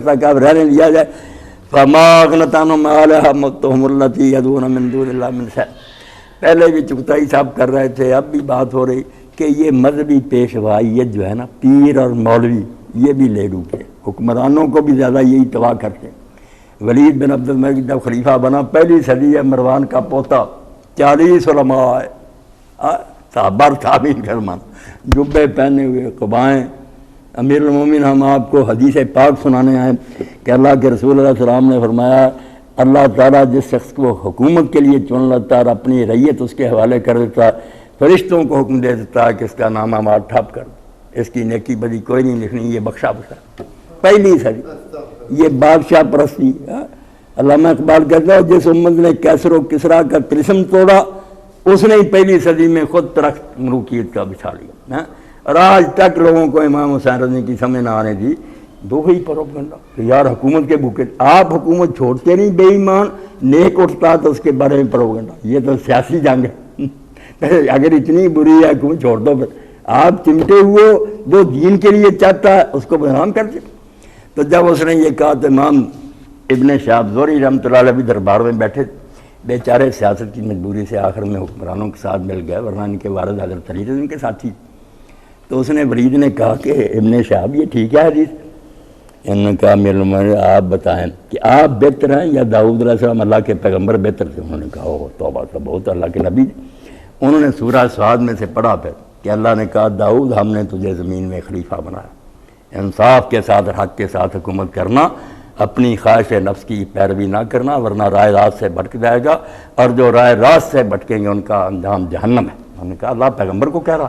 تک اب رہنے دیا جائے. فما اغنت عنہم آلہتہم التی یدعون من دون اللہ من شیء. پہلے بھی چغتائی صاحب کر رہے تھے، اب بھی بات ہو رہی کہ یہ مذہبی پیشوائیت جو ہے نا، پیر اور مولوی یہ بھی لے ڈوبے، حکمرانوں کو بھی زیادہ یہی تباہ کرتے ہیں. ولید بن عبد الملک جب خلیفہ بنا، پہلی صدی ہے، مروان کا پوتا، 40 علماء آئے، صحابہ تابعین فرمان، جبے پہنے ہوئے، قبائیں. امیر المومنین ہم آپ کو حدیث پاک سنانے آئے کہ اللہ کے رسول اللہ علیہ وسلم نے فرمایا اللہ تعالیٰ جس شخص کو حکومت کے لیے چن لیتا اور اپنی ریت اس کے حوالے کر دیتا، فرشتوں کو حکم دے دیتا کہ اس کا نام ہمارا ٹھپ کر دو، اس کی نیکی بدی کوئی نہیں لکھنی، یہ بخشا بخشا. پہلی صدی یہ بادشاہ پرستی. علامہ اقبال کہتا ہے جس امت نے کیسر و کسرا کا طلسم توڑا، اس نے پہلی صدی میں خود ترخت ملوکیت کا بچھا لیا. اور آج تک لوگوں کو امام حسین رضی کی سمجھ نہ آنے دی، دو ہی پروپیگنڈا کہ یار حکومت کے بھوکے. آپ حکومت چھوڑتے نہیں، بے ایمان نیک اٹھتا تو اس کے بارے میں پروپیگنڈا. یہ تو سیاسی جنگ ہے. اگر اتنی بری ہے حکومت چھوڑ دو، پھر آپ چمٹے ہوئے جو دین کے لیے چاہتا ہے اس کو بدنام کر دیں. تو جب اس نے یہ کہا تو امام ابن شہاب زہری رحمۃ اللہ علیہ بھی دربار میں بیٹھے، بیچارے سیاست کی مجبوری سے آخر میں حکمرانوں کے ساتھ مل گئے، ورنہ ان کے والد حضرت علی ان کے ساتھی. تو اس نے ولید نے کہا کہ ابن شہاب یہ ٹھیک ہے حدیث؟ انہوں نے کہا میرے علماء آپ بتائیں کہ آپ بہتر ہیں یا داؤد علیہ السلام اللہ کے پیغمبر بہتر تھے؟ انہوں نے کہا توبہ تو بہت اللہ کے نبی. انہوں نے سورہ سعد میں سے پڑھا پھر کہ اللہ نے کہا داؤد ہم نے تجھے زمین میں خلیفہ بنایا، انصاف کے ساتھ حق کے ساتھ حکومت کرنا، اپنی خواہش نفس کی پیروی نہ کرنا ورنہ رائے راست سے بھٹک جائے گا، اور جو رائے راست سے بھٹکیں گے ان کا انجام جہنم ہے. انہوں نے کہا اللہ پیغمبر کو کہہ رہا،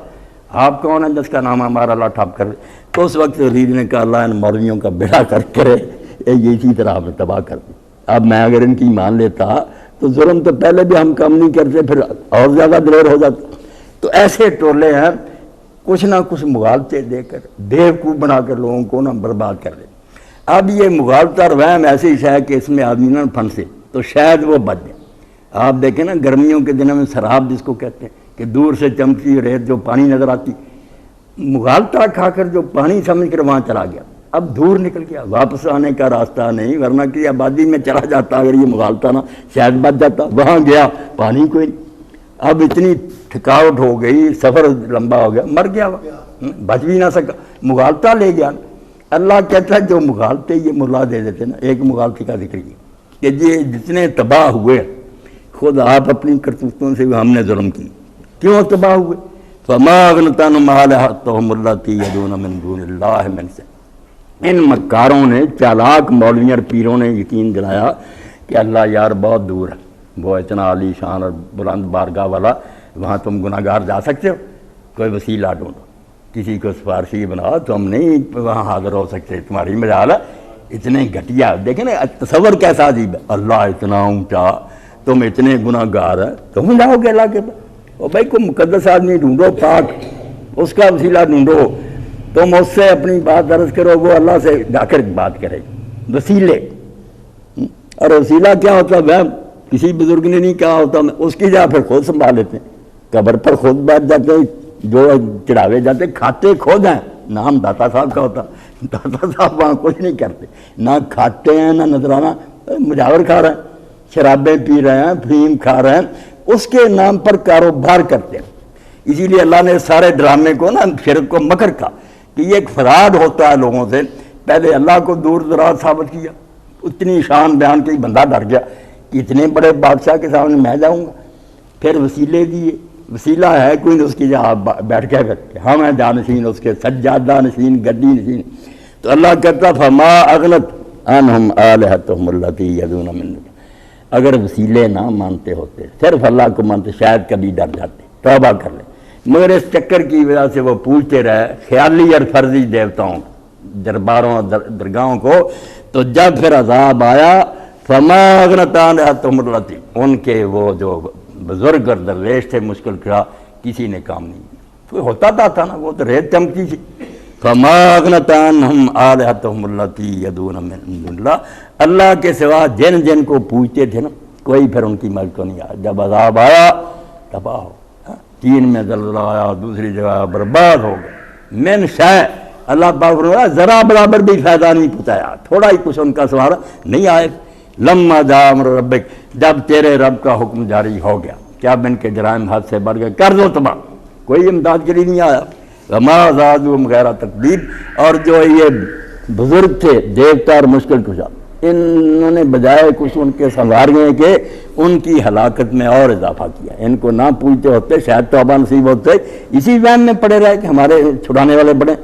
آپ کون ہیں جس کا نام ہمارا اللہ ٹھپ کر دے؟ تو اس وقت ولید نے کہا اللہ ان مولویوں کا بیڑا کر کرے، یہ اسی طرح ہمیں تباہ کر دی. اب میں اگر ان کی مان لیتا تو ظلم تو پہلے بھی ہم کم نہیں کرتے، پھر اور زیادہ دلیر ہو جاتا. تو ایسے ٹولے ہیں کچھ نہ کچھ مغالطے دے کر بیوقوف بنا کر لوگوں کو نہ برباد کر دے. اب یہ مغالطہ اور وہم ایسی ہے کہ اس میں آدمی نہ پھنسے تو شاید وہ بچ جائے. آپ دیکھیں نا گرمیوں کے دنوں میں سراب جس کو کہتے ہیں کہ دور سے چمکتی ریت جو پانی نظر آتی، مغالطہ کھا کر جو پانی سمجھ کر وہاں چلا گیا، اب دور نکل گیا، واپس آنے کا راستہ نہیں، ورنہ کہ آبادی میں چلا جاتا اگر یہ مغالطہ نہ شاید بچ جاتا. وہاں گیا پانی کوئی نہیں، اب اتنی تھکاوٹ ہو گئی، سفر لمبا ہو گیا، مر گیا، بچ بھی نہ سکا، مغالطہ لے گیا. اللہ کہتا ہے جو مغالطے یہ ملا دے دیتے نا. ایک مغالطے کا ذکر کیا کہ یہ جتنے تباہ ہوئے خود آپ اپنی کرتوتوں سے ہم نے ظلم کی، کیوں تباہ ہوئے؟ فما اغنت عنہم آلہتہم التی یدعون من دون اللہ من شیء. ان مکاروں نے، چالاک مولویوں اور پیروں نے یقین دلایا کہ اللہ یار بہت دور ہے، وہ اتنا عالی شان اور بلند بارگاہ والا، وہاں تم گناہ گار جا سکتے ہو؟ کوئی وسیلہ ڈھونڈو، کسی کو سفارشی بناؤ، تم نہیں وہاں حاضر ہو سکتے، تمہاری مجال ہے. اتنے گھٹیا، دیکھیں نا تصور کیسا عجیب ہے، اللہ اتنا اونچا، تم اتنے گناہ گار ہیں، تم جاؤ گے اللہ کے پاس؟ اور بھائی کوئی مقدس آدمی ڈھونڈو، پاک، اس کا وسیلہ ڈھونڈو، تم اس سے اپنی بات عرض کرو، وہ اللہ سے جا کر بات کرے. وسیلے، اور وسیلہ کیا ہوتا ہے؟ وہ کسی بزرگ نے نہیں کہا ہوتا، اس کی جگہ پھر خود سنبھال لیتے ہیں، قبر پر خود بیٹھ جاتے ہیں، جو چڑھاوے جاتے کھاتے خود ہیں. نام داتا صاحب کا ہوتا، داتا صاحب وہاں کچھ نہیں کرتے، نہ کھاتے ہیں نہ نذرانہ، مجاور کھا رہے ہیں، شرابیں پی رہے ہیں، فہیم کھا رہے ہیں، اس کے نام پر کاروبار کرتے ہیں. اسی لیے اللہ نے سارے ڈرامے کو نا شرک کو مکر کہا کہ یہ ایک فراڈ ہوتا ہے لوگوں سے. پہلے اللہ کو دور دراز ثابت کیا، اتنی شان بیان کی بندہ ڈر گیا کہ اتنے بڑے بادشاہ کے سامنے میں جاؤں گا. پھر وسیلے دیے، وسیلہ ہے کوئی نہیں، اس کی جگہ بیٹھ کے ہم ہیں جانشین، اس کے سجادہ نشین، گدی نشین. تو اللہ کہتا فما اغنت عنہم آلہتہم التی یدعون من دون. اگر وسیلے نہ مانتے ہوتے، صرف اللہ کو مانتے، شاید کبھی ڈر جاتے، توبہ کر لیں. مگر اس چکر کی وجہ سے وہ پوچھتے رہے خیالی اور فرضی دیوتاؤں، درباروں اور درگاہوں کو. تو جب پھر عذاب آیا فما اغنت آلہتہم التی، ان کے وہ جو بزرگ اور درویش تھے مشکل کشا، کسی نے کام نہیں کیا. کوئی ہوتا تھا نا، وہ تو ریت چمکتی تھی. فما اغنت عنہم آلہتہم التی یدعون من دون اللہ، اللہ کے سوا جن جن کو پوچھتے تھے نا، کوئی پھر ان کی مدد کو نہیں آیا. جب عذاب آیا تباہ ہو. چین میں زلزلہ آیا، دوسری جگہ برباد ہو گئے. من شیء، اللہ پاک فرمایا ذرا برابر بھی فائدہ نہیں پہنچایا، تھوڑا ہی کچھ ان کا سوال نہیں آئے۔ لما جاء امر ربک، جب تیرے رب کا حکم جاری ہو گیا کہ اب ان کے جرائم حد سے بڑھ گئے، کر دو تباہ، کوئی امداد کے لیے نہیں آیا۔ وما زادوہم غیر تتبیب، اور جو یہ بزرگ تھے دیوتا اور مشکل کشا، انہوں نے بجائے کچھ ان کے سنوارنے کے ان کی ہلاکت میں اور اضافہ کیا۔ ان کو نہ پوچھتے ہوتے شاید توبہ نصیب ہوتے، اسی وہم میں پڑے رہے کہ ہمارے چھڑانے والے بڑے،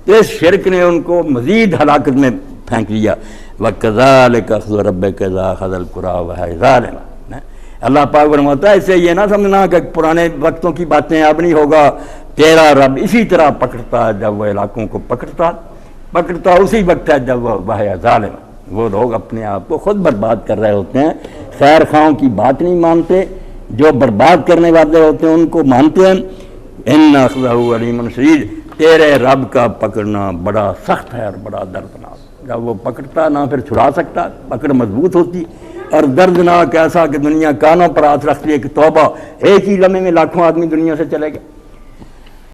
تو اس شرک نے ان کو مزید ہلاکت میں پھینک لیا۔ وَكَذَلِكَ أَخْذُ رَبِّكَ إِذَا أَخَذَ الْقُرَىٰ وَهِيَ ظَالِمَةٌ۔ اللہ پاک فرماتا ہے اسے یہ نہ سمجھنا کہ پرانے وقتوں کی باتیں اب نہیں ہوگا، تیرا رب اسی طرح پکڑتا ہے جب وہ علاقوں کو پکڑتا اسی وقت ہے جب وہ وَهِيَ ظَالِمَةٌ۔ وہ لوگ اپنے آپ کو خود برباد کر رہے ہوتے ہیں، خیر خواہوں کی بات نہیں مانتے، جو برباد کرنے والے ہوتے ہیں ان کو مانتے ہیں۔ إِنَّ أَخْذَهُ عَلِيمٌ شَدِيدٌ، تیرے رب کا پکڑنا بڑا سخت ہے اور بڑا دردناک۔ جب وہ پکڑتا نہ پھر چھڑا سکتا، پکڑ مضبوط ہوتی، اور دردناک ایسا کہ دنیا کانوں پر ہاتھ رکھتی ہے کہ توبہ، ایک ہی لمحے میں لاکھوں آدمی دنیا سے چلے گئے۔